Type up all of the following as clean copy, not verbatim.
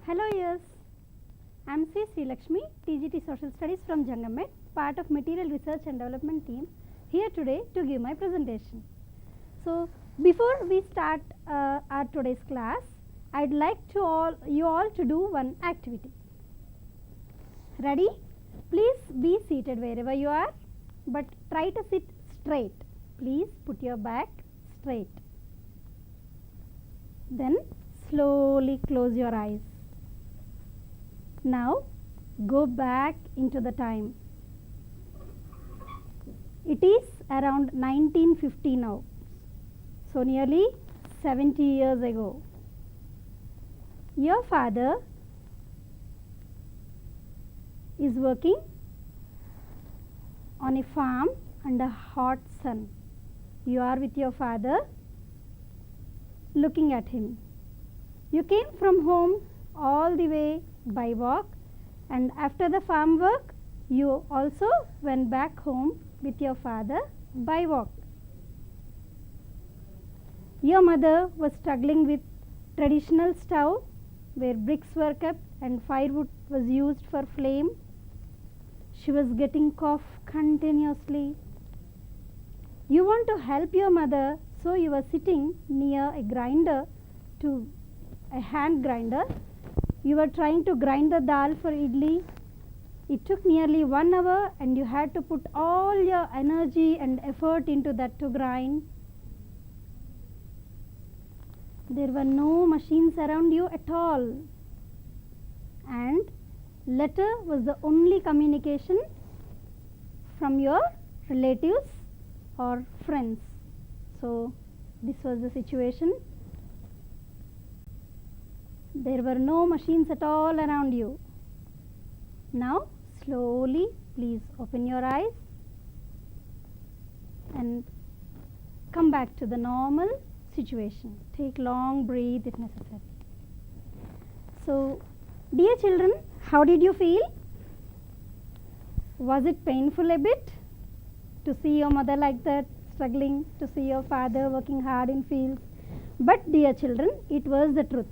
Hello, yes. I am C. Sri Lakshmi, TGT Social Studies from Jangamed, part of Material Research and Development team, here today to give my presentation. So, before we start our today's class, I'd like you all to do one activity. Ready? Please be seated wherever you are, but try to sit straight. Please put your back straight. Then slowly close your eyes. Now go back into the time. It is around 1950 now, so nearly 70 years ago. Your father is working on a farm under hot sun. You are with your father looking at him. You came from home all the way by walk, and after the farm work you also went back home with your father by walk. Your mother was struggling with traditional stove where bricks were kept and firewood was used for flame. She was getting cough continuously. You want to help your mother, so you were sitting near a grinder, to a hand grinder. You were trying to grind the dal for idli. It took nearly 1 hour and you had to put all your energy and effort into that to grind. There were no machines around you at all, and letter was the only communication from your relatives or friends. So this was the situation. There were no machines at all around you. Now slowly please open your eyes and come back to the normal situation. Take long breath if necessary. So, dear children, how did you feel? Was it painful a bit to see your mother like that, struggling, to see your father working hard in fields? But dear children, it was the truth.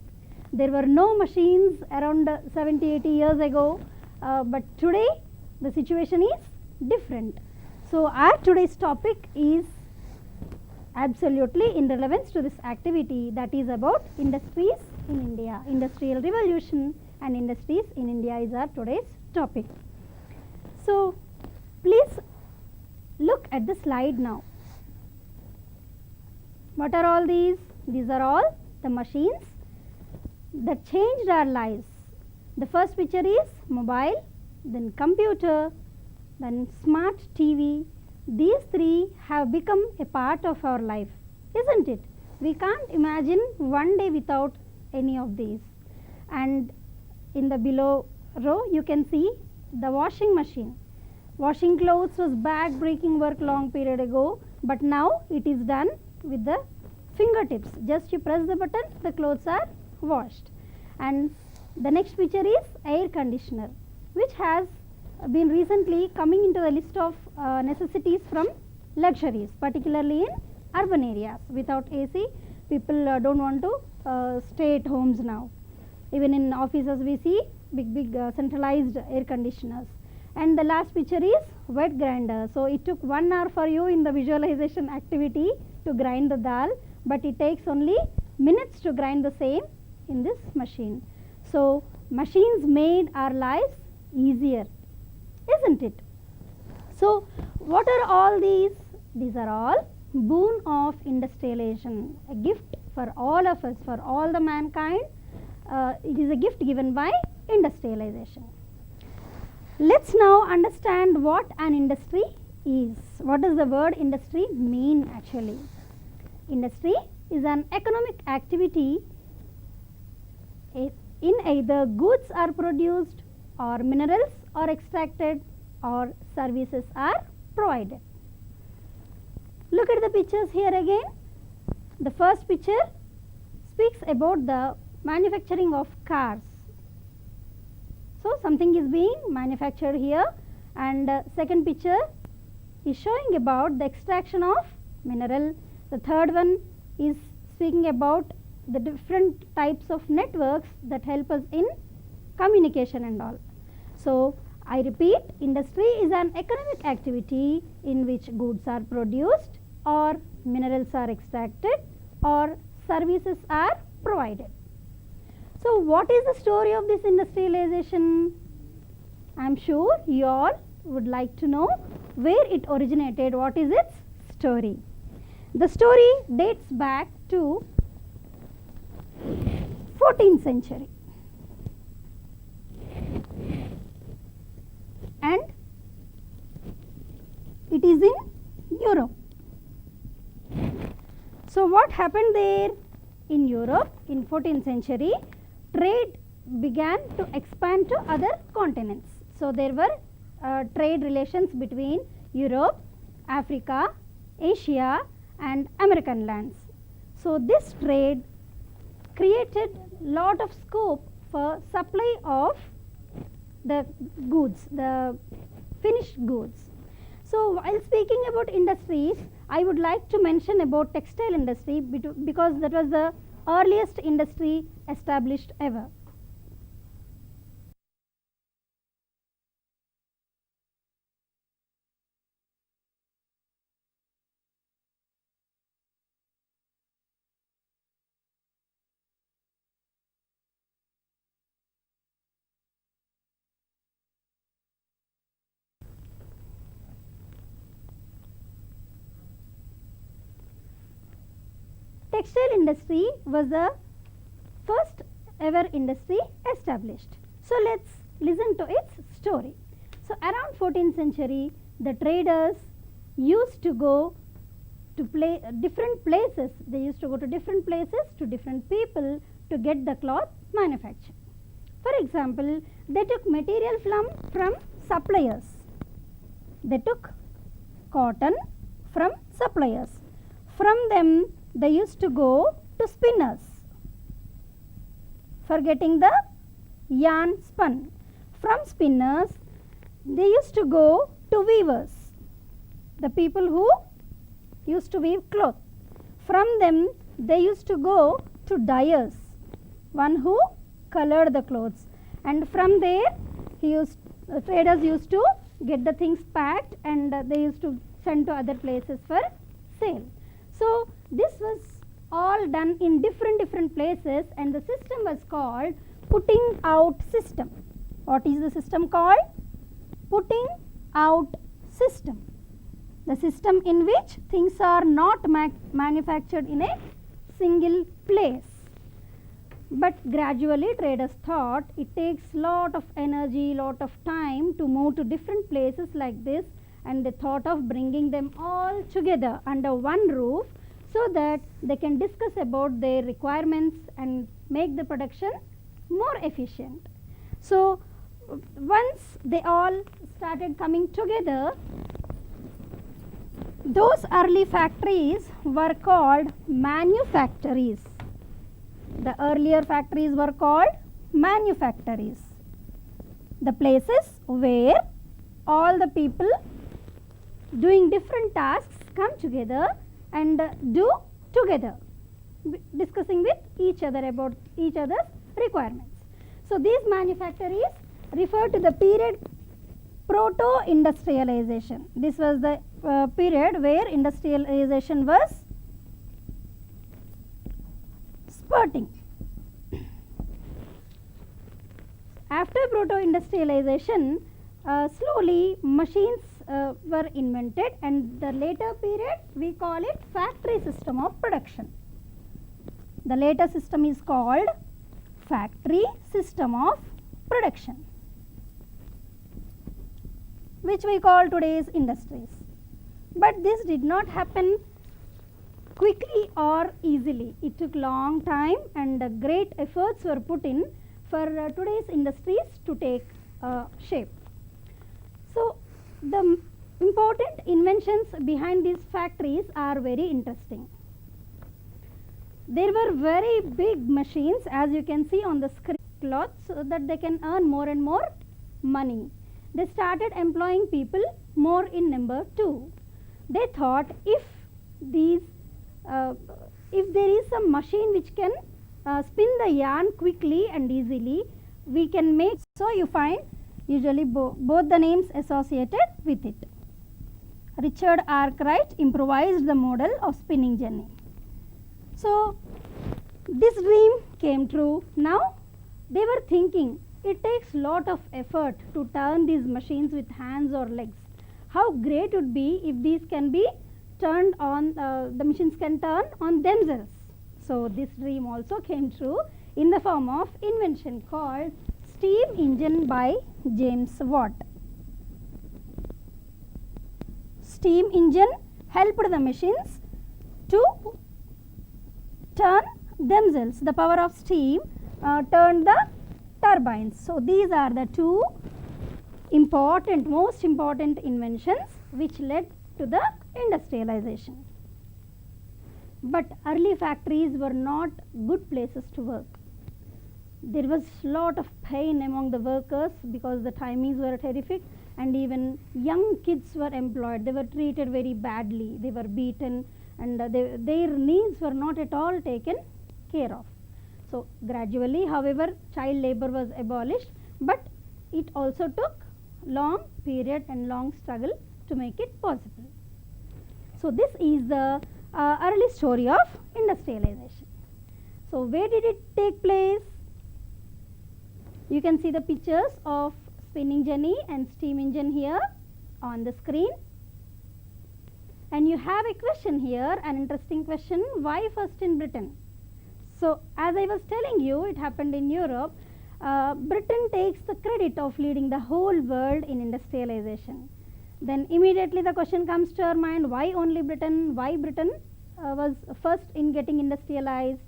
There were no machines around 70-80 years ago, but today the situation is different. So our today's topic is absolutely in relevance to this activity, that is about industries in India. Industrial revolution and industries in India is our today's topic. So please look at the slide now. What are all these? These are all the machines that changed our lives. The first picture is mobile, then computer, then smart TV. These three have become a part of our life, isn't it? We can't imagine one day without any of these. And in the below row you can see the washing machine. Washing clothes was back-breaking work long period ago, but now it is done with the fingertips. Just you press the button, the clothes are washed. And the next picture is air conditioner, which has been recently coming into the list of necessities from luxuries, particularly in urban areas. Without AC, people don't want to stay at homes now. Even in offices we see big centralized air conditioners. And the last picture is wet grinder. So it took 1 hour for you in the visualization activity to grind the dal, but it takes only minutes to grind the same in this machine. So machines made our lives easier, isn't it? So what are all these? These are all boon of industrialization, a gift for all of us, for all the mankind. It is a gift given by industrialization. Let's now understand what an industry is. What does the word industry mean actually? Industry is an economic activity in either goods are produced or minerals are extracted or services are provided. Look at the pictures here again. The first picture speaks about the manufacturing of cars. So something is being manufactured here, and second picture is showing about the extraction of mineral. The third one is speaking about the different types of networks that help us in communication and all. So, I repeat, industry is an economic activity in which goods are produced or minerals are extracted or services are provided. So, what is the story of this industrialization? I am sure you all would like to know where it originated, what is its story. The story dates back to 14th century. And it is in Europe. So, what happened there in Europe in 14th century? Trade began to expand to other continents. So, there were trade relations between Europe, Africa, Asia and American lands. So, this trade created lot of scope for supply of the goods, the finished goods. So, while speaking about industries, I would like to mention about textile industry because that was the earliest industry established ever. Textile industry was the first ever industry established. So, let us listen to its story. So, around 14th century, the traders used to go to different places. They used to go to different places to different people to get the cloth manufactured. For example, they took material from suppliers. They took cotton from suppliers. From them, they used to go to spinners for getting the yarn spun. From spinners, they used to go to weavers, the people who used to weave cloth. From them, they used to go to dyers, one who colored the clothes. And from there, traders used to get the things packed and they used to send to other places for sale. So, this was all done in different places and the system was called putting out system. What is the system called? Putting out system. The system in which things are not manufactured in a single place. But gradually traders thought it takes lot of energy, lot of time to move to different places like this, and they thought of bringing them all together under one roof so that they can discuss about their requirements and make the production more efficient. So, once they all started coming together, those early factories were called manufactories. The earlier factories were called manufactories. The places where all the people doing different tasks come together and do together, discussing with each other about each other's requirements. So, these manufactories refer to the period proto-industrialization. This was the period where industrialization was spurting. After proto-industrialization, slowly machines were invented, and the later period we call it factory system of production. The later system is called factory system of production, which we call today's industries. But this did not happen quickly or easily. It took long time and great efforts were put in for today's industries to take shape. So, the important inventions behind these factories are very interesting. There were very big machines, as you can see on the screen, cloth, so that they can earn more and more money. They started employing people more in number too. They thought if there is some machine which can spin the yarn quickly and easily. We can make, so you find usually both the names associated with it. Richard Arkwright improvised the model of spinning jenny. So this dream came true. Now they were thinking it takes lot of effort to turn these machines with hands or legs. How great it would be if these can be turned on, the machines can turn on themselves. So this dream also came true in the form of invention called steam engine by James Watt. Steam engine helped the machines to turn themselves. The power of steam turned the turbines. So these are the two most important inventions which led to the industrialization. But early factories were not good places to work. There was lot of pain among the workers because the timings were terrific, and even young kids were employed. They were treated very badly. They were beaten, and their needs were not at all taken care of. So gradually, however, child labor was abolished, but it also took long period and long struggle to make it possible. So this is the early story of industrialization. So where did it take place? You can see the pictures of spinning jenny and steam engine here on the screen. And you have a question here, an interesting question: why first in Britain? So as I was telling you, it happened in Europe. Britain takes the credit of leading the whole world in industrialization. Then immediately the question comes to our mind: why only Britain? Why Britain was first in getting industrialized?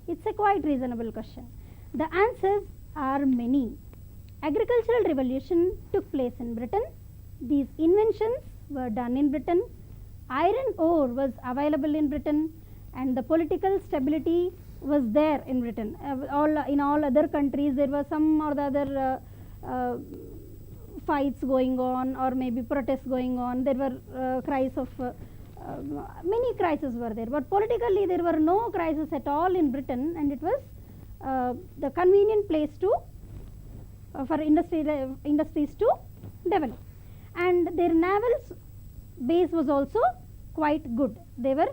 It's a quite reasonable question. The answers are many. Agricultural revolution took place in Britain. These inventions were done in Britain. Iron ore was available in Britain, and the political stability was there in Britain. In all other countries there was some or the other fights going on, or maybe protests going on. There were cries of many crises were there, but politically there were no crises at all in Britain, and it was the convenient place to for industries to develop. And their naval base was also quite good. They were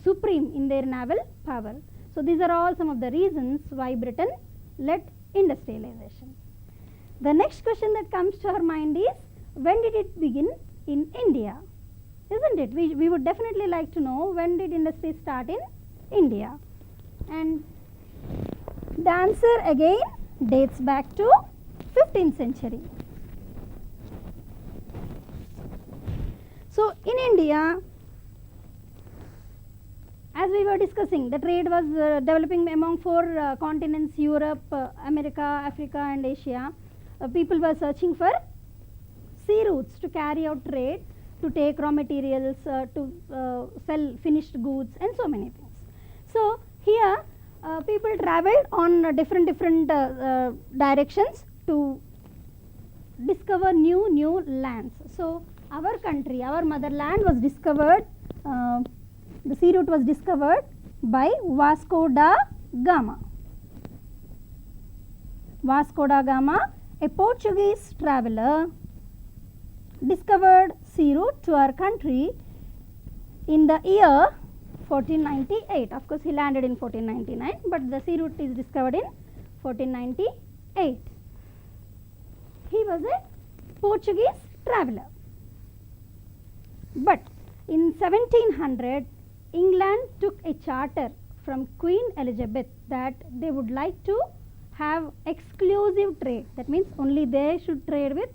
supreme in their naval power. So these are all some of the reasons why Britain led industrialization. The next question that comes to our mind is: when did it begin in India? Isn't it? We would definitely like to know, when did industry start in India? And the answer again dates back to 15th century. So in India, as we were discussing, the trade was developing among four continents: Europe, America, Africa and Asia. People were searching for sea routes to carry out trade, to take raw materials, to sell finished goods, and so many things. So here people travelled on different directions to discover new lands. So our country, our motherland was discovered, the sea route was discovered by Vasco da Gama. Vasco da Gama, a Portuguese traveller, discovered sea route to our country in the year 1498. Of course, he landed in 1499, but the sea route is discovered in 1498. He was a Portuguese traveller. But in 1700, England took a charter from Queen Elizabeth that they would like to have exclusive trade. That means only they should trade with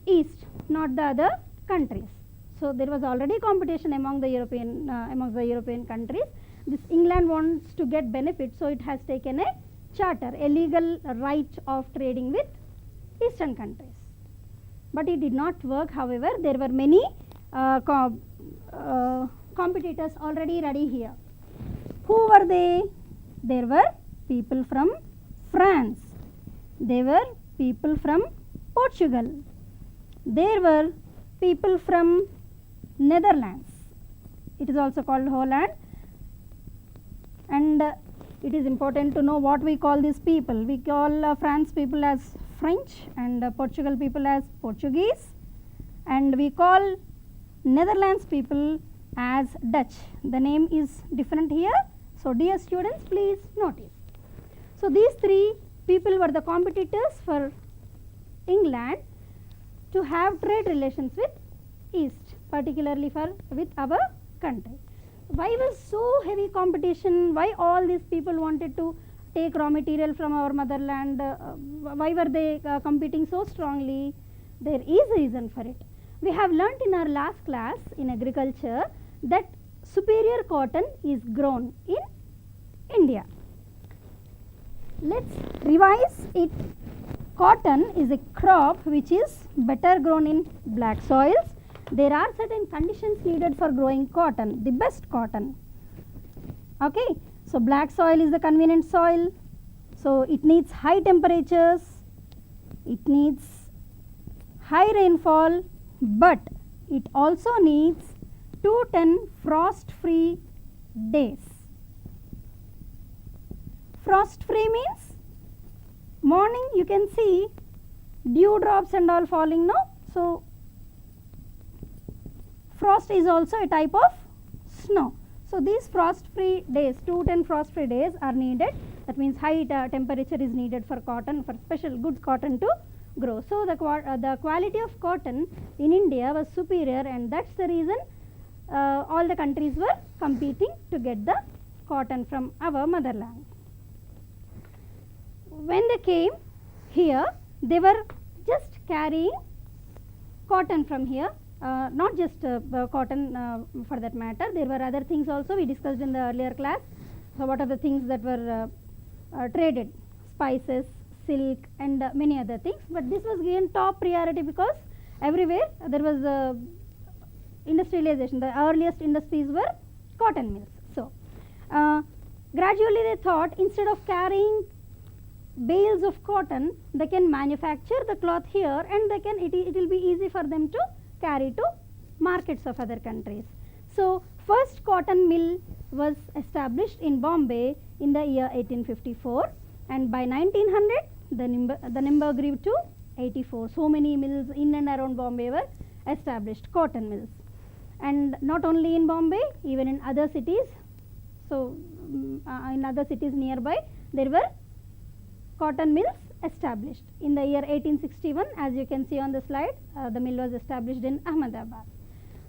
East, not the other countries. So there was already competition among the European countries. This England wants to get benefit, so it has taken a charter, a legal right of trading with Eastern countries. But it did not work. However, there were many competitors already ready here. Who were they? There were people from France. There were people from Portugal. There were people from Netherlands. It is also called Holland. And it is important to know what we call these people. We call France people as French, and Portugal people as Portuguese, and we call Netherlands people as Dutch. The name is different here. So, dear students, please notice. So, these three people were the competitors for England to have trade relations with East, particularly with our country. Why was so heavy competition? Why all these people wanted to take raw material from our motherland? Why were they competing so strongly? There is a reason for it. We have learnt in our last class in agriculture that superior cotton is grown in India. Let's revise it. Cotton is a crop which is better grown in black soils. There are certain conditions needed for growing cotton, the best cotton. Okay, so black soil is the convenient soil. So it needs high temperatures, it needs high rainfall, but it also needs 210 frost-free days. Frost-free means morning you can see dewdrops and all falling, no? So frost is also a type of snow. So these frost-free days, 210 frost-free days are needed. That means high temperature is needed for cotton, for special good cotton to grow. So the quality of cotton in India was superior, and that's the reason all the countries were competing to get the cotton from our motherland. When they came here, they were just carrying cotton from here. Not just cotton for that matter, there were other things also we discussed in the earlier class. So what are the things that were traded? Spices, silk, and many other things, but this was given top priority because everywhere there was industrialization. The earliest industries were cotton mills. So gradually they thought, instead of carrying bales of cotton, they can manufacture the cloth here, and they can it will be easy for them to carry to markets of other countries. So first cotton mill was established in Bombay in the year 1854, and by 1900 the number grew to 84. So many mills in and around Bombay were established, cotton mills, and not only in Bombay, even in other cities. So in other cities nearby there were cotton mills established. In the year 1861, as you can see on the slide, the mill was established in Ahmedabad.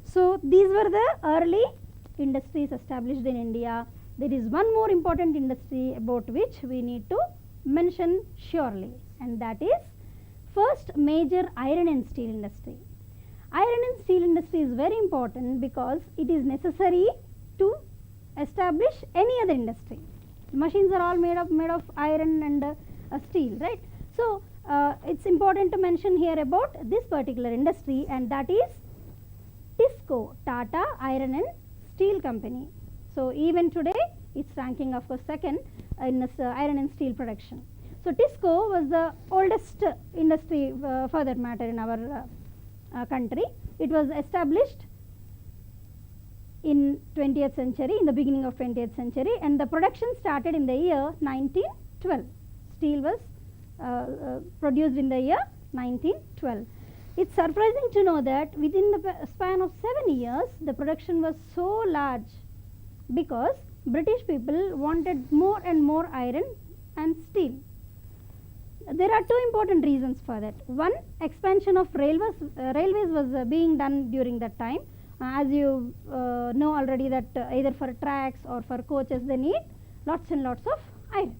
So these were the early industries established in India. There is one more important industry about which we need to mention surely, and that is first major iron and steel industry. Iron and steel industry is very important because it is necessary to establish any other industry. Machines are all made of iron and steel, right? So it's important to mention here about this particular industry, and that is TISCO, Tata Iron and Steel Company. So even today it's ranking, of course, second in this iron and steel production. So TISCO was the oldest industry for that matter in our country. It was established in 20th century, in the beginning of 20th century, and the production started in the year 1912. Steel was produced in the year 1912. It's surprising to know that within the span of 7 years, the production was so large because British people wanted more and more iron and steel. There are two important reasons for that. One, expansion of railways was being done during that time. As you know already that either for tracks or for coaches they need lots and lots of iron.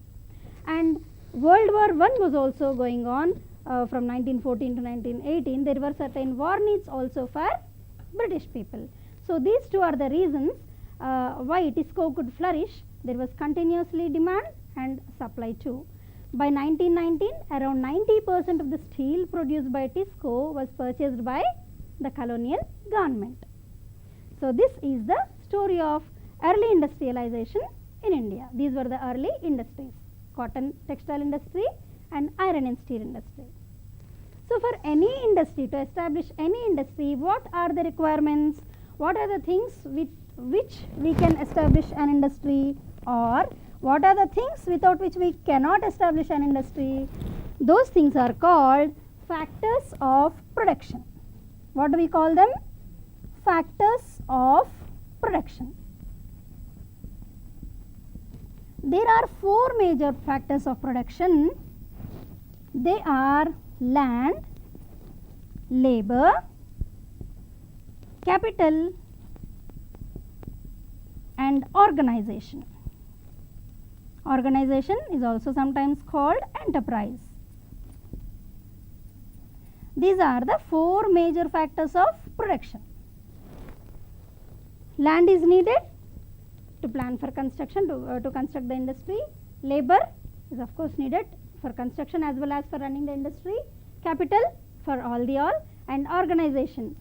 And World War I was also going on from 1914 to 1918. There were certain war needs also for British people. So these two are the reasons why TISCO could flourish. There was continuously demand and supply too. By 1919, around 90% of the steel produced by TISCO was purchased by the colonial government. So this is the story of early industrialization in India. These were the early industries: cotton textile industry and iron and steel industry. So for any industry, to establish any industry, what are the requirements? What are the things with which we can establish an industry, or What are the things without which we cannot establish an industry? Those things are called factors of production. What do we call them? Factors of production. There are 4 major factors of production. They are land, labor, capital, and organization. Organization is also sometimes called enterprise. These are the 4 major factors of production. Land is needed to plan for construction, to construct the industry. Labor is of course needed for construction as well as for running the industry. Capital for all, and organization.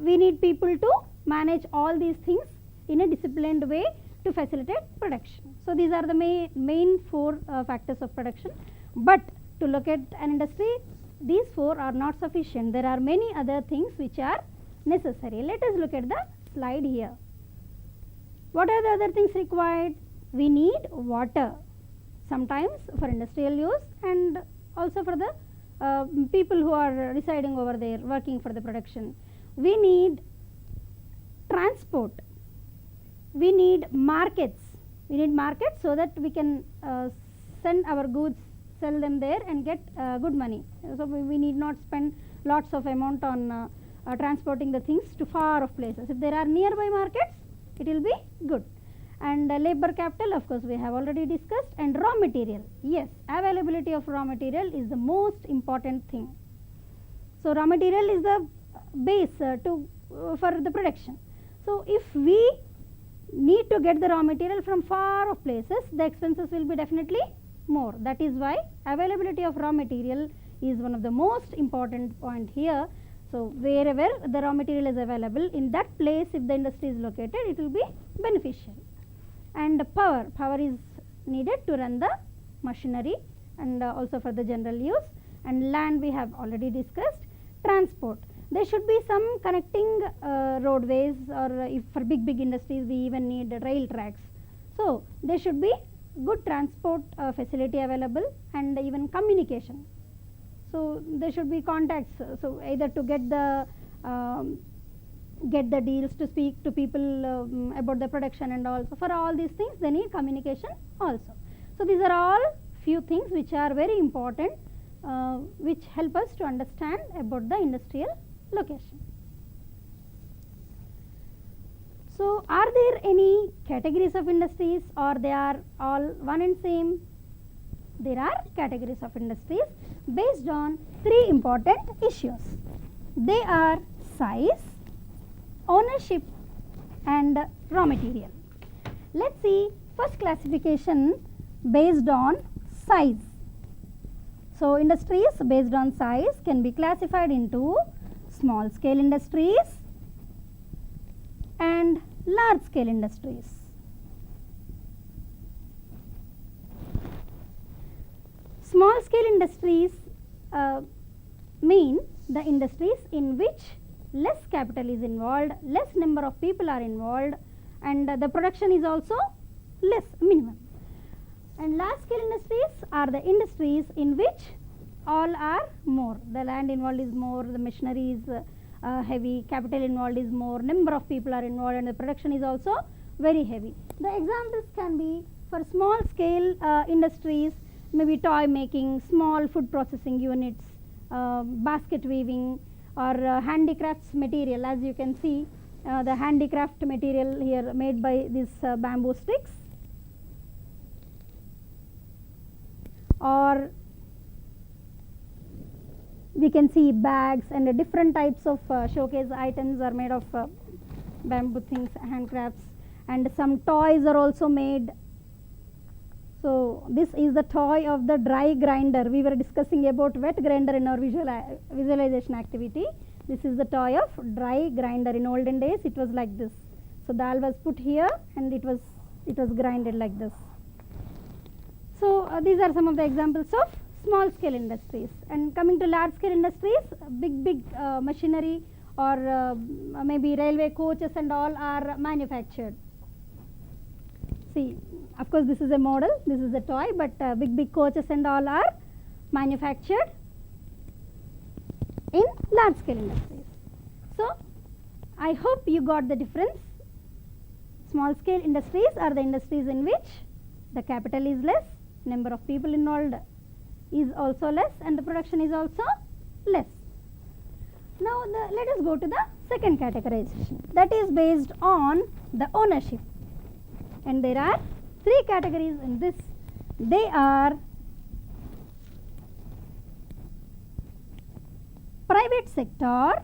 We need people to manage all these things in a disciplined way to facilitate production. So these are the main 4 factors of production. But to look at an industry, these 4 are not sufficient. There are many other things which are necessary. Let us look at the slide here. What are the other things required? We need water, sometimes for industrial use and also for the people who are residing over there working for the production. We need transport. We need markets. We need markets so that we can send our goods, sell them there and get good money. So we need not spend lots of amount on transporting the things to far off places. If there are nearby markets, it will be good. And labor capital, of course, we have already discussed. And raw material, yes, availability of raw material is the most important thing. So raw material is the base for the production. So if we need to get the raw material from far off places, the expenses will be definitely more. That is why availability of raw material is one of the most important point here. So wherever the raw material is available, in that place if the industry is located, it will be beneficial. And power is needed to run the machinery and also for the general use. And land we have already discussed. Transport, there should be some connecting roadways, or if for big industries we even need rail tracks. So there should be good transport facility available and even communication. So there should be contacts, so either to get the deals, to speak to people about the production, and also for all these things they need communication also. So these are all few things which are very important, which help us to understand about the industrial location. So are there any categories of industries, or they are all one and same? There are categories of industries based on 3 important issues. They are size, ownership, and raw material. Let's see first classification based on size. So industries based on size can be classified into small scale industries and large scale industries. Small scale industries mean the industries in which less capital is involved, less number of people are involved, and the production is also less, minimum. And large scale industries are the industries in which all are more. The land involved is more, the machinery is heavy, capital involved is more, number of people are involved, and the production is also very heavy. The examples can be for small scale industries, maybe toy making, small food processing units, basket weaving, or handicrafts material. As you can see, the handicraft material here made by these bamboo sticks, or we can see bags and different types of showcase items are made of bamboo things, handcrafts, and some toys are also made. So this is the toy of the dry grinder. We were discussing about wet grinder in our visualization activity. This is the toy of dry grinder. In olden days it was like this. So dal was put here and it was grinded like this. So these are some of the examples of small scale industries. And coming to large scale industries, big machinery or maybe railway coaches and all are manufactured. See, of course this is a model, this is a toy, but big coaches and all are manufactured in large scale industries. So I hope you got the difference. Small scale industries are the industries in which the capital is less, number of people involved is also less, and the production is also less. Now let us go to the second categorization, that is based on the ownership, and there are three categories in this. They are private sector,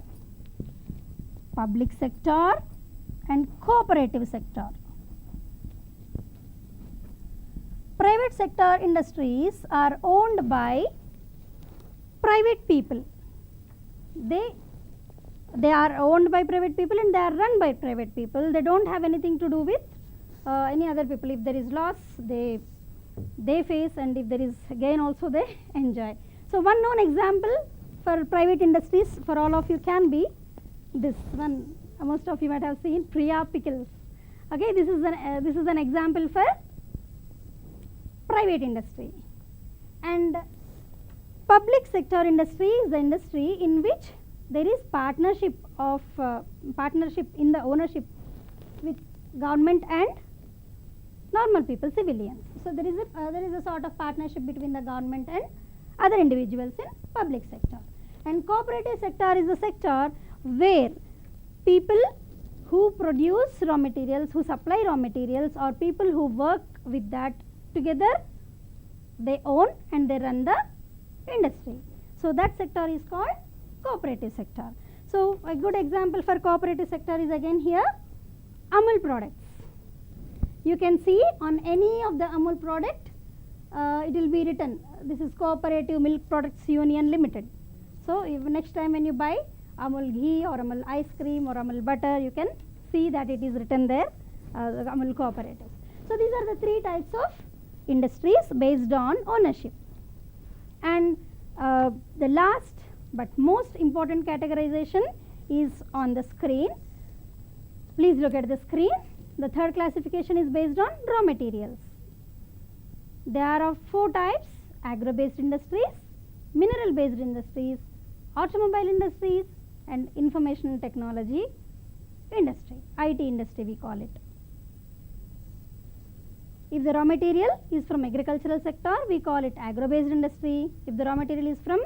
public sector, and cooperative sector. Private sector industries are owned by private people. They are owned by private people and they are run by private people. They don't have anything to do with any other people. If there is loss, they face, and if there is gain also they enjoy. So one known example for private industries for all of you can be this one. Most of you might have seen Priya Pickles. Okay, this is an example for private industry. And public sector industry is the industry in which there is partnership in the ownership with government and normal people, civilians. So there is a sort of partnership between the government and other individuals in public sector. And cooperative sector is a sector where people who produce raw materials, who supply raw materials, or people who work with that together, they own and they run the industry. So that sector is called cooperative sector. So a good example for cooperative sector is again here Amul products. You can see on any of the Amul product it will be written, this is Cooperative Milk Products Union Limited. So if next time when you buy Amul ghee or Amul ice cream or Amul butter, you can see that it is written there, Amul Cooperative. So these are the three types of industries based on ownership. And the last but most important categorization is on the screen. Please look at the screen. The third classification is based on raw materials. There are four types: agro-based industries, mineral-based industries, automobile industries, and information technology industry, IT industry we call it. If the raw material is from agricultural sector, we call it agro-based industry. If the raw material is from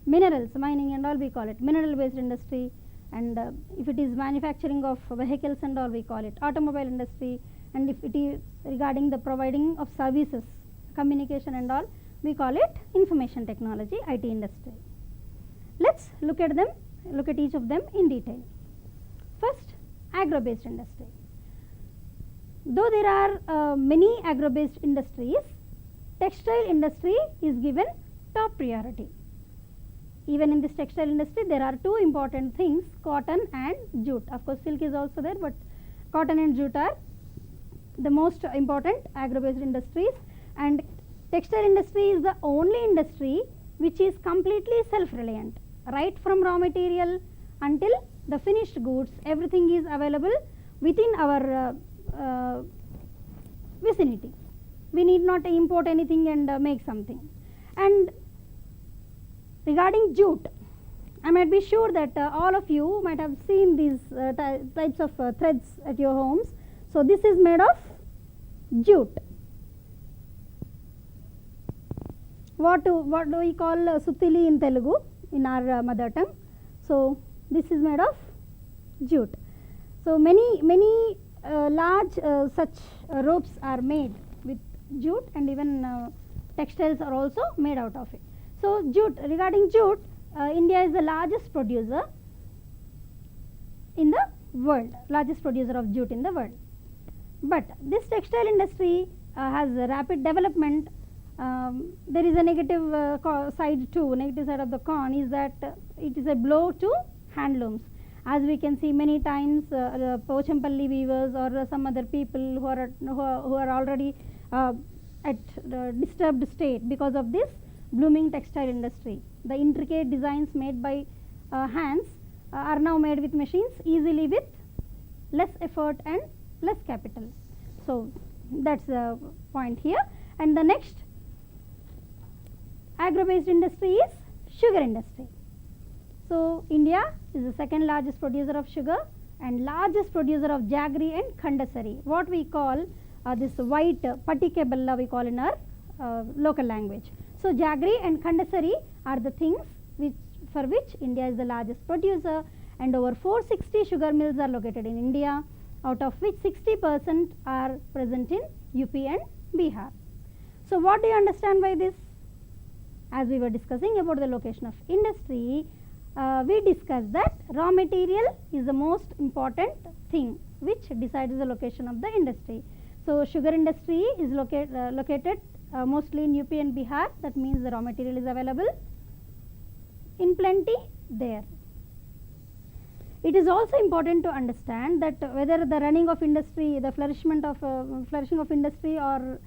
minerals, mining and all, we call it mineral-based industry. And if it is manufacturing of vehicles and all, we call it automobile industry. And if it is regarding the providing of services, communication and all, we call it information technology, IT industry. Let's look at them, look at each of them in detail. First, agro-based industry. Though there are many agro-based industries, textile industry is given top priority. Even in this textile industry, there are two important things, cotton and jute. Of course, silk is also there, but cotton and jute are the most important agro-based industries. And textile industry is the only industry which is completely self-reliant. Right from raw material until the finished goods, everything is available within our vicinity. We need not import anything and make something. And regarding jute, I might be sure that all of you might have seen these types of threads at your homes. So this is made of jute. What do we call sutili in Telugu in our mother tongue? So this is made of jute. So many large such ropes are made with jute, and even textiles are also made out of it. So jute, regarding jute, India is the largest producer in the world, largest producer of jute in the world. But this textile industry has a rapid development. There is a negative side too. Negative side of the coin is that it is a blow to handlooms. As we can see many times, Pochampalli weavers or some other people who are already at disturbed state because of this blooming textile industry. The intricate designs made by hands are now made with machines easily with less effort and less capital. So That's the point here. And the next agro-based industry is sugar industry. So India is the second largest producer of sugar and largest producer of jaggery and khandasari, what we call this white patti ke bella we call in our local language. So jaggery and khandasari are the things for which India is the largest producer, and over 460 sugar mills are located in India, out of which 60% are present in UP and Bihar. So what do you understand by this? As we were discussing about the location of industry, we discussed that raw material is the most important thing which decides the location of the industry. So sugar industry is located mostly in UP and Bihar. That means the raw material is available in plenty there. It is also important to understand that whether the running of industry, the flourishing of industry or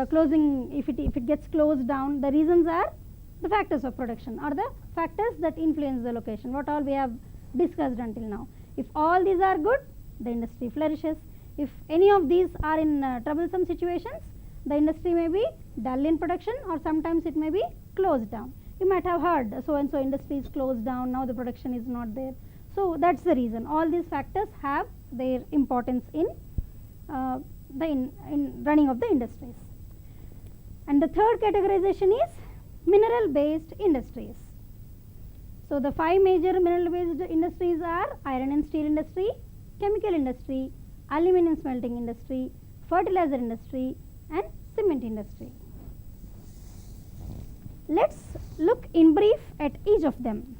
closing, if it gets closed down, the reasons are the factors of production or the factors that influence the location, what all we have discussed until now. If all these are good, the industry flourishes. If any of these are in troublesome situations, the industry may be dull in production or sometimes it may be closed down. You might have heard so and so industry is closed down, now the production is not there. So that's the reason. All these factors have their importance in running of the industries. And the third categorization is mineral based industries. So the 5 major mineral based industries are iron and steel industry, chemical industry, aluminum smelting industry, fertilizer industry and cement industry. Let's look in brief at each of them.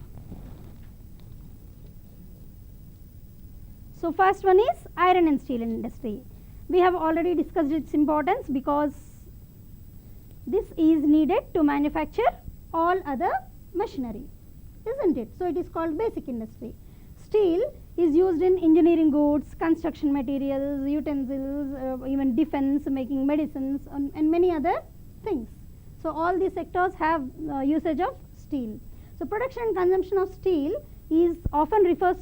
So first one is iron and steel industry. We have already discussed its importance because this is needed to manufacture all other machinery, isn't it? So it is called basic industry. Steel is used in engineering goods, construction materials, utensils, even defense, making medicines and many other things. So all these sectors have usage of steel. So production and consumption of steel is often referred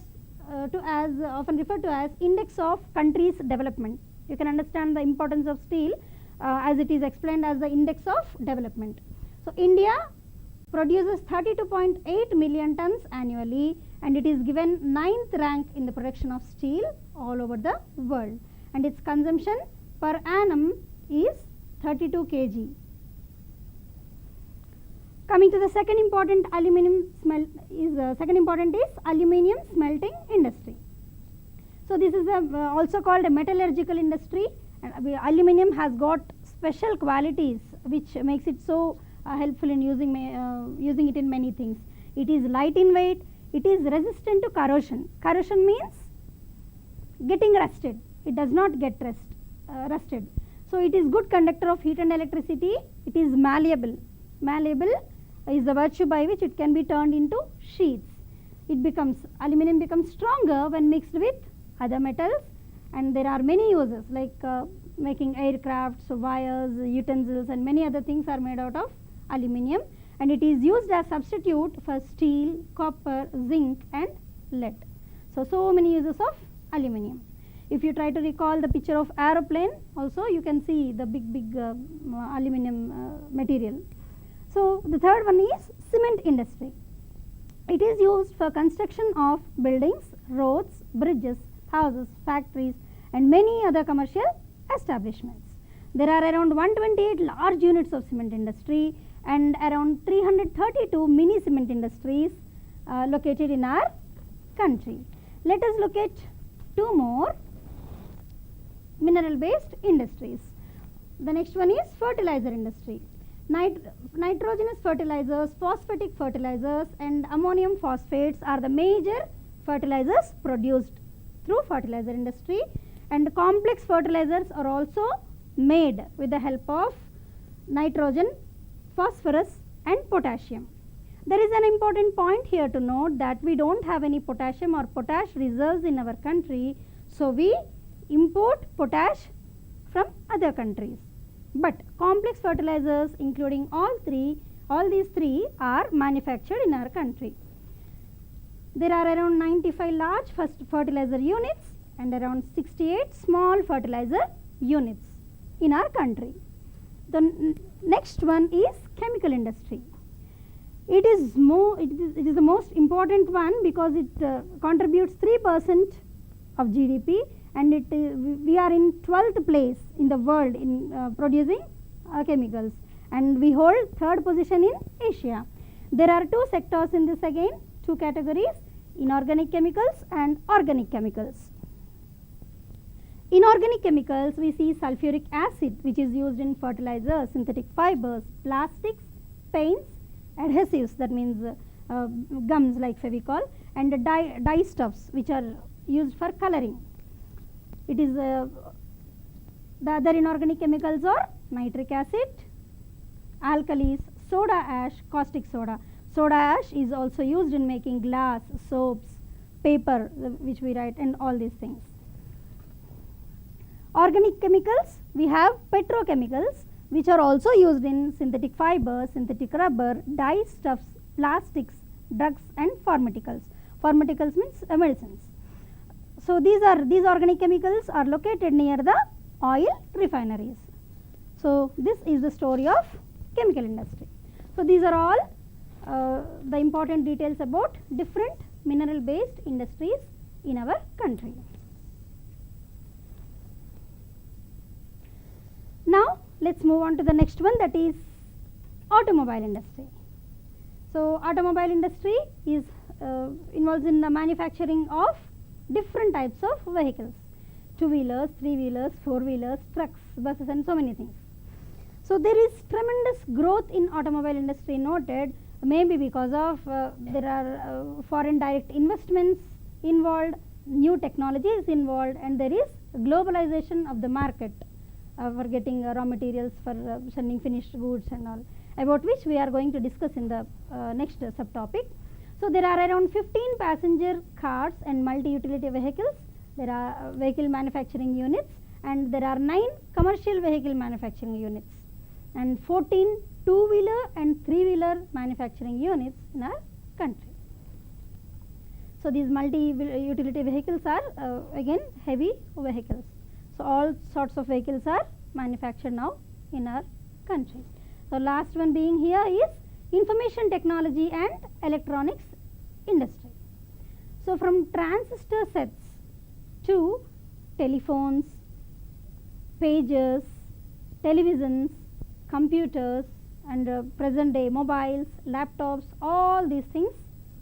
to as index of country's development. You can understand the importance of steel as it is explained as the index of development. So India produces 32.8 million tons annually and it is given 9th rank in the production of steel all over the world, and its consumption per annum is 32 kg. Coming to the second important is aluminium smelting industry. So this is also called a metallurgical industry, and aluminium has got special qualities which makes it so helpful in using it in many things. It is light in weight, it is resistant to corrosion. Corrosion means getting rusted. It does not get rusted. So it is good conductor of heat and electricity. It is malleable. Malleable is the virtue by which it can be turned into sheets. Aluminium becomes stronger when mixed with other metals, and there are many uses like making aircrafts, wires, utensils and many other things are made out of aluminium, and it is used as substitute for steel, copper, zinc and lead. So many uses of aluminium. If you try to recall the picture of aeroplane, also you can see the big aluminium material. So the third one is cement industry. It is used for construction of buildings, roads, bridges, houses, factories and many other commercial establishments. There are around 128 large units of cement industry and around 332 mini cement industries located in our country. Let us look at 2 more mineral based industries. The next one is fertilizer industry. Nitrogenous fertilizers, phosphatic fertilizers and ammonium phosphates are the major fertilizers produced through fertilizer industry, and complex fertilizers are also made with the help of nitrogen, phosphorus and potassium. There is an important point here to note that we don't have any potassium or potash reserves in our country, so we import potash from other countries. But complex fertilizers including all these three are manufactured in our country. There are around 95 large fertilizer units and around 68 small fertilizer units. in our country. The next one is chemical industry. It is the most important one because it contributes 3% of GDP, and we are in 12th place in the world in producing chemicals, and we hold 3rd position in Asia. There are 2 sectors in this again, 2 categories, inorganic chemicals and organic chemicals. Inorganic chemicals, we see sulfuric acid, which is used in fertilizers, synthetic fibers, plastics, paints, adhesives, that means gums like Fevicol, and the dye stuffs which are used for coloring. It is the other inorganic chemicals are nitric acid, alkalis, soda ash, caustic soda. Soda ash is also used in making glass, soaps, paper which we write, and all these things. Organic chemicals, we have petrochemicals which are also used in synthetic fibers, synthetic rubber, dye stuffs, plastics, drugs, and pharmaceuticals. Pharmaceuticals means medicines. So these organic chemicals are located near the oil refineries. So this is the story of chemical industry. So these are all the important details about different mineral based industries in our country. Now let's move on to the next one, that is automobile industry. So automobile industry is involves in the manufacturing of different types of vehicles, 2-wheelers, 3-wheelers, 4-wheelers, trucks, buses, and so many things. So there is tremendous growth in automobile industry noted, maybe because of there are foreign direct investments involved, new technologies involved, and there is globalization of the market for getting raw materials for sending finished goods and all, about which we are going to discuss in the next subtopic. So there are around 15 passenger cars and multi-utility vehicles, there are vehicle manufacturing units, and there are 9 commercial vehicle manufacturing units, and 14 2-wheeler and 3-wheeler manufacturing units in our country. So these multi-utility vehicles are again heavy vehicles. So all sorts of vehicles are manufactured now in our country. So last one being here is information technology and electronics industry. So from transistor sets to telephones, pagers, televisions, computers, and present day mobiles, laptops, all these things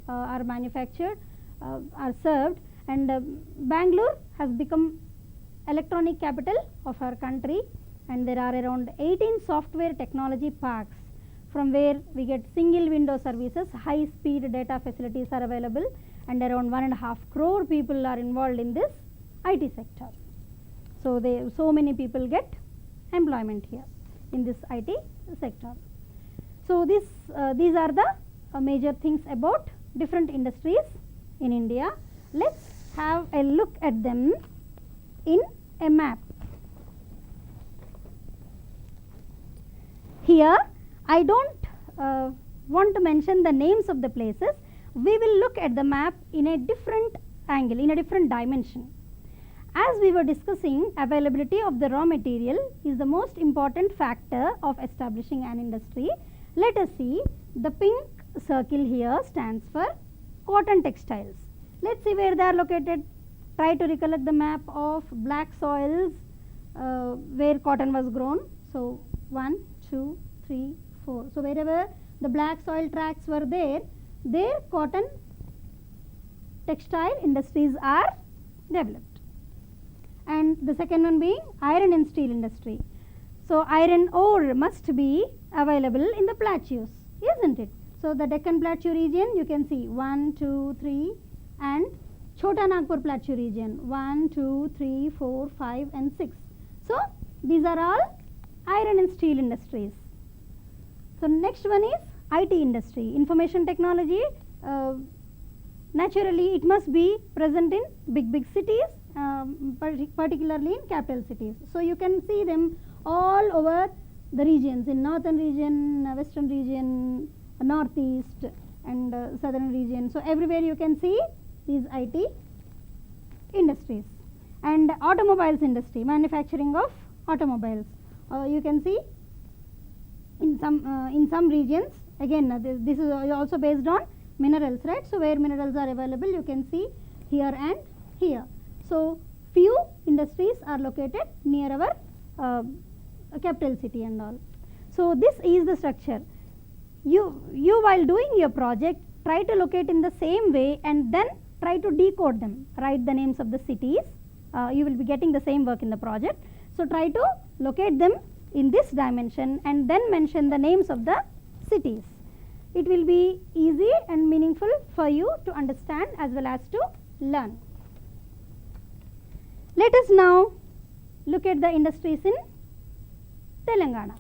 are manufactured, are served, and Bangalore has become electronic capital of our country, and there are around 18 software technology parks from where we get single window services, high speed data facilities are available, and around 1.5 crore people are involved in this IT sector. So many people get employment here in this IT sector. So these are the major things about different industries in India. Let's have a look at them in a map. Here I don't want to mention the names of the places. We will look at the map in a different angle, in a different dimension. As we were discussing, availability of the raw material is the most important factor of establishing an industry. Let us see, the pink circle here stands for cotton textiles. Let's see where they are located. Try to recollect the map of black soils where cotton was grown. So 1, 2, 3, 4. So wherever the black soil tracts were there cotton textile industries are developed. And the second one being iron and steel industry. So iron ore must be available in the plateaus, isn't it? So the Deccan Plateau region, you can see 1, 2, 3, and Chota Nagpur Plateau region 1, 2, 3, 4, 5, and 6. So these are all iron and steel industries. So next one is IT industry, information technology. Naturally it must be present in big cities, particularly in capital cities. So you can see them all over the regions, in northern region, western region, northeast, and southern region. So everywhere you can see these IT industries. And automobiles industry, manufacturing of automobiles. you can see in some regions, again this is also based on minerals, right. So, where minerals are available, you can see here and here. So, few industries are located near our capital city and all. So, this is the structure. You while doing your project, try to locate in the same way and then try to decode them, write the names of the cities. You will be getting the same work in the project. So, try to locate them in this dimension and then mention the names of the cities. It will be easy and meaningful for you to understand as well as to learn. Let us now look at the industries in Telangana.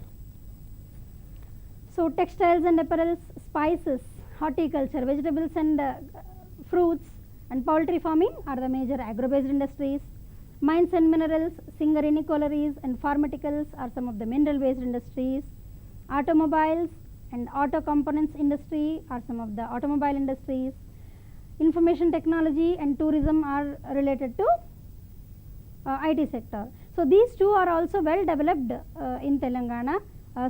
So, textiles and apparels, spices, horticulture, vegetables and fruits and poultry farming are the major agro-based industries. Mines and minerals, Singareni collieries and pharmaceuticals are some of the mineral-based industries. Automobiles and auto components industry are some of the automobile industries. Information technology and tourism are related to IT sector. So, these two are also well developed in Telangana,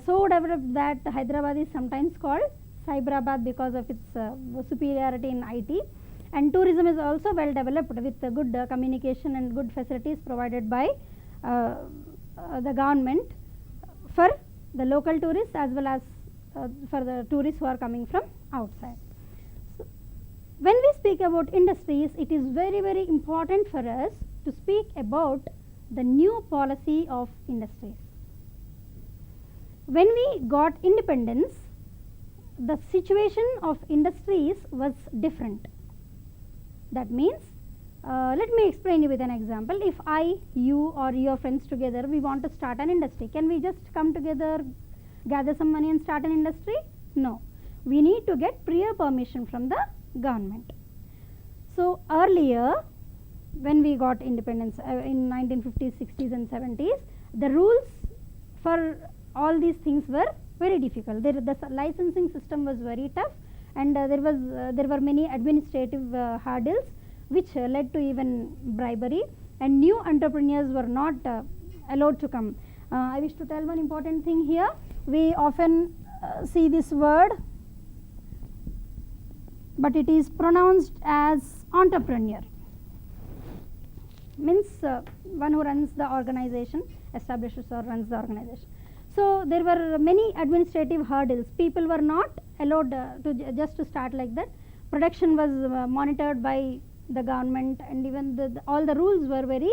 so developed that Hyderabad is sometimes called Cyberabad because of its superiority in IT, and tourism is also well developed with good communication and good facilities provided by the government for the local tourists as well as for the tourists who are coming from outside. So, when we speak about industries, it is very, very important for us to speak about the new policy of industries. When we got independence, the situation of industries was different. That means, let me explain you with an example. If I, you or your friends together, we want to start an industry, can we just come together, gather some money and start an industry? No, we need to get prior permission from the government. So, earlier when we got independence in 1950s, 60s and 70s, the rules for all these things were very difficult. The licensing system was very tough, and there were many administrative hurdles which led to even bribery, and new entrepreneurs were not allowed to come. I wish to tell one important thing here. We often see this word, but it is pronounced as entrepreneur. Means one who runs the organization, establishes or runs the organization. So, there were many administrative hurdles. People were not allowed just to start like that. Production was monitored by the government, and even all the rules were very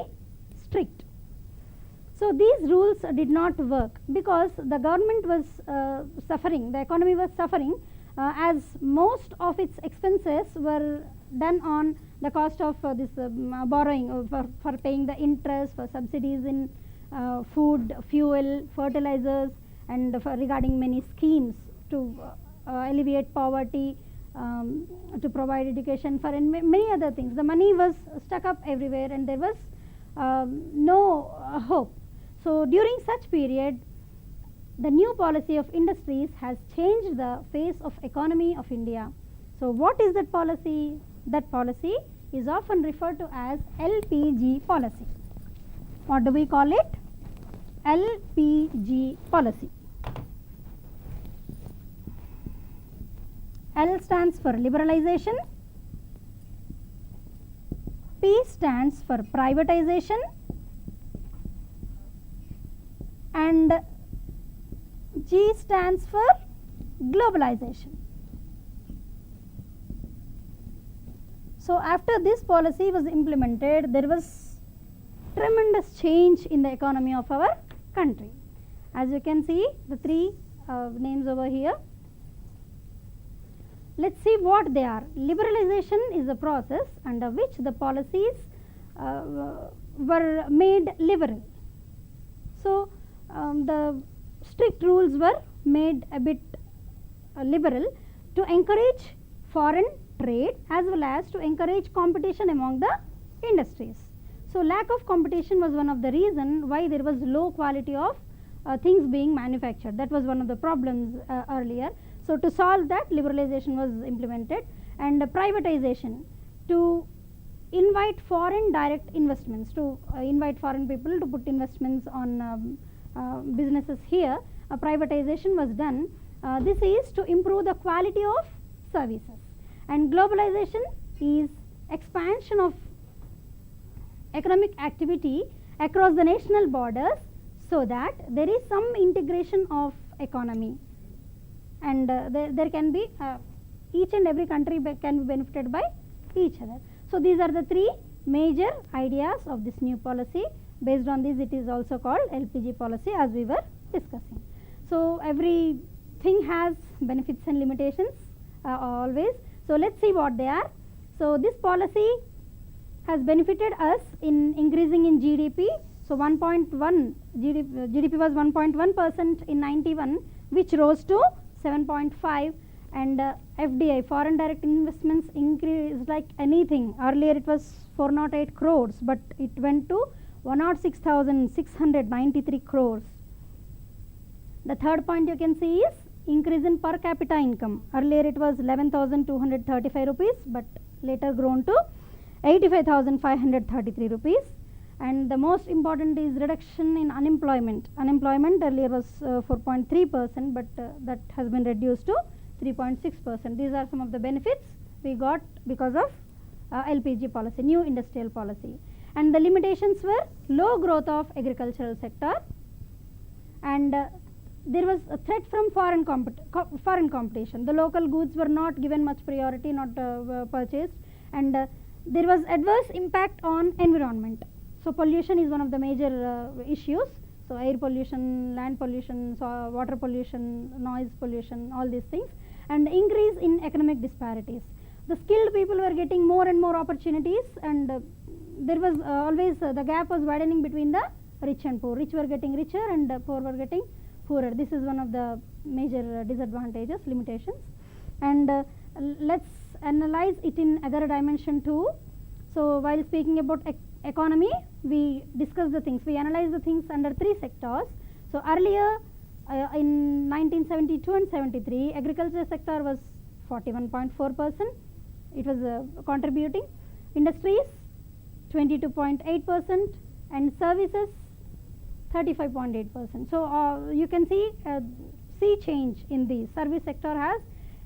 strict. So, these rules did not work because the government was suffering, the economy was suffering, as most of its expenses were done on the cost of this borrowing, for paying the interest, for subsidies in food, fuel, fertilizers, and regarding many schemes to alleviate poverty, to provide education for, and many other things. The money was stuck up everywhere and there was no hope. So, during such period, the new policy of industries has changed the face of economy of India. So, what is that policy? That policy is often referred to as LPG policy. What do we call it? LPG policy. L stands for liberalization, P stands for privatization, and G stands for globalization. So, after this policy was implemented, there was tremendous change in the economy of our country. As you can see, the three names over here. Let us see what they are. Liberalization is a process under which the policies were made liberal. So, the strict rules were made a bit liberal to encourage foreign trade as well as to encourage competition among the industries. So, lack of competition was one of the reasons why there was low quality of things being manufactured. That was one of the problems earlier. So, to solve that, liberalization was implemented, and privatization to invite foreign direct investments, to invite foreign people to put investments on businesses here, privatization was done. This is to improve the quality of services, and globalization is expansion of economic activity across the national borders, so that there is some integration of economy, and there can be each and every country can be benefited by each other. So these are the three major ideas of this new policy. Based on this, it is also called LPG policy, as we were discussing. So everything has benefits and limitations always. So let's see what they are. So this policy has benefited us in increasing in GDP. So 1.1 GDP was 1.1% in 91, which rose to 7.5, and FDI, foreign direct investments, increased like anything. Earlier it was 408 crores, but it went to 106,693 crores. The third point you can see is increase in per capita income. Earlier it was 11,235 rupees, but later grown to 85,533 rupees. And the most important is reduction in unemployment. Unemployment earlier was 4.3%, but that has been reduced to 3.6%. These are some of the benefits we got because of LPG policy, new industrial policy. And the limitations were low growth of agricultural sector, and there was a threat from foreign competition. The local goods were not given much priority, not purchased, and there was adverse impact on environment. So pollution is one of the major issues. So air pollution, land pollution, water pollution, noise pollution, all these things, and increase in economic disparities. The skilled people were getting more and more opportunities, and there was always the gap was widening between the rich and poor. Rich were getting richer and poor were getting poorer. This is one of the major disadvantages, limitations. And let's analyze it in other dimension too. So while speaking about economy, we discuss the things, we analyze the things under three sectors. So earlier in 1972 and 73, agriculture sector was 41.4%, it was contributing, industries 22.8%, and services 35.8%. So you can see change in the service sector has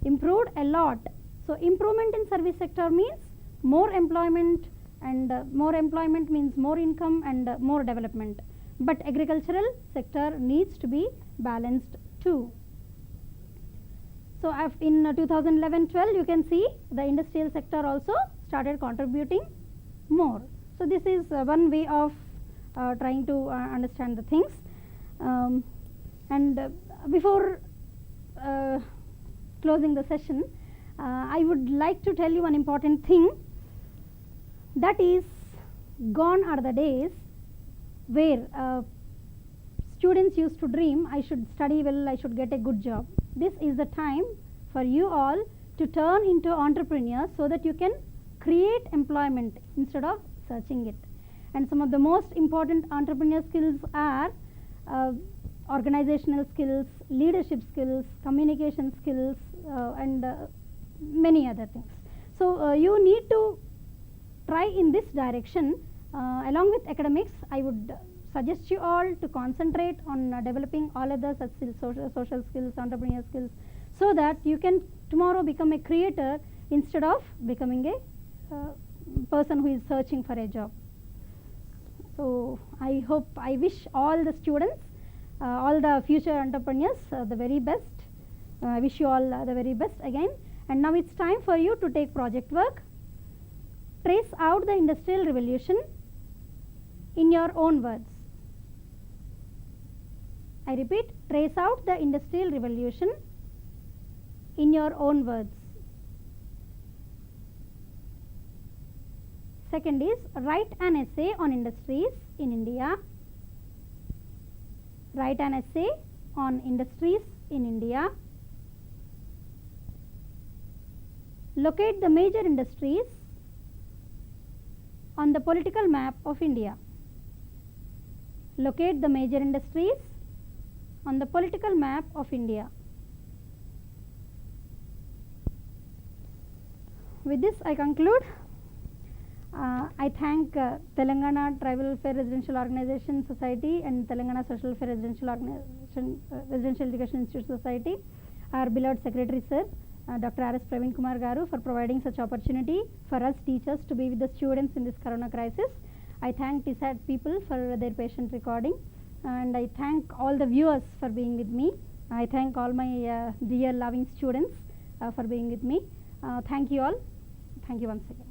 improved a lot. So improvement in service sector means more employment, and more employment means more income and more development. But agricultural sector needs to be balanced too. So in 2011-12, you can see the industrial sector also started contributing more. So this is one way of trying to understand the things. And before closing the session, I would like to tell you one important thing. That is, gone are the days where students used to dream, I should study well, I should get a good job. This is the time for you all to turn into entrepreneurs, so that you can create employment instead of searching it. And some of the most important entrepreneur skills are organizational skills, leadership skills, communication skills, and many other things. So you need to try in this direction. Along with academics, I would suggest you all to concentrate on developing all other such skills, social skills, entrepreneurial skills, so that you can tomorrow become a creator instead of becoming a person who is searching for a job. So I wish all the students, all the future entrepreneurs the very best. I wish you all the very best again. And now it's time for you to take project work. Trace out the industrial revolution in your own words. I repeat, trace out the industrial revolution in your own words. Second is, write an essay on industries in India. Write an essay on industries in India. Locate the major industries on the political map of India. Locate the major industries on the political map of India. With this I conclude. I thank Telangana Tribal Welfare Residential Organization Society and Telangana Social Welfare Residential Organization Residential Education Institute Society, our beloved Secretary Sir, Dr. R.S. Praveen Kumar Garu, for providing such opportunity for us teachers to be with the students in this Corona crisis. I thank TSAT people for their patient recording, and I thank all the viewers for being with me. I thank all my dear loving students for being with me. Thank you all. Thank you once again.